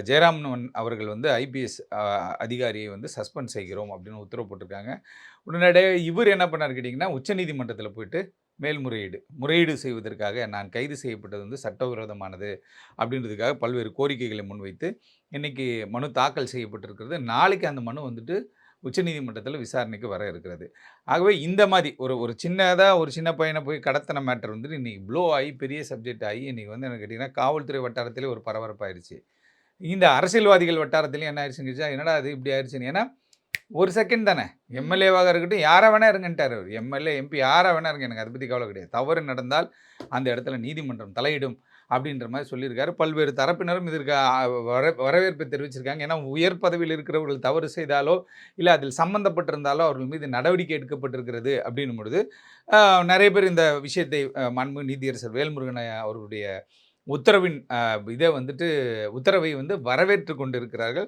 ஜெயராமன் அவர்கள் வந்து ஐபிஎஸ் அதிகாரியை வந்து சஸ்பெண்ட் செய்கிறோம் அப்படின்னு உத்தரவு போட்டிருக்காங்க. உடனடியா இவர் என்ன பண்ணாரு கேட்டீங்கன்னா, உச்சநீதிமன்றத்தில போயிட்டு முறையீடு செய்வதற்காக நான் கைது செய்யப்பட்டது வந்து சட்டவிரோதமானது அப்படின்றதுக்காக பல்வேறு கோரிக்கைகளை முன்வைத்து, இன்னைக்கு மனு தாக்கல் செய்யப்பட்டிருக்கிறது. நாளைக்கு அந்த மனு வந்துட்டு உச்சநீதிமன்றத்தில விசாரணைக்கு வர இருக்கிறது. ஆகவே இந்த மாரி ஒரு ஒரு ஒரு சின்ன பையன போய் கடத்தின மேட்டர் வந்துட்டு இன்னைக்கு ப்ளோ ஆயி பெரிய சப்ஜெக்ட் ஆயி, இன்னைக்கு வந்து என்ன கேட்டீங்கன்னா, காவல்துறை வட்டாரத்திலே ஒரு பரபரப்பாயிருச்சு. இந்த அரசியல்வாதிகள் வட்டாரத்திலயும் என்ன ஆயிடுச்சுன்னு கேட்டா, என்னடா இது இப்படி ஆயிடுச்சுன்னு. ஏன்னா, ஒரு செகண்ட் தானே. எம்எல்ஏவாக இருக்கட்டும், யாரா வேணா இருங்கன்ட்டாரு அவரு. எம்எல்ஏ, எம்பி யாரா வேணா இருங்க. எனக்கு அத பத்தி கவல கிடையாது. தவறு நடந்தால் அந்த இடத்துல நீதிமன்றம் தலையிடும் அப்படின்ற மாரி சொல்லியிருக்காரு. பல்வேறு தரப்பினரும் இதற்கு வரவேற்பை தெரிவிச்சிருக்காங்க. ஏன்னா, உயர் பதவியில் இருக்கிறவர்கள் தவறு செய்தாலோ, இல்ல அதில் சம்பந்தப்பட்டிருந்தாலோ அவர்கள் மீது நடவடிக்கை எடுக்கப்பட்டிருக்கிறது அப்படின்னும் பொழுது, நெறைய பேர் இந்த விஷயத்தை மாண்புமிகு நீதியரசர் வேல்முருகன் அவர்களுடைய உத்தரவின் இத வந்துட்டு உத்தரவை வந்து வரவேற்றுக் கொண்டிருக்கிறார்கள்.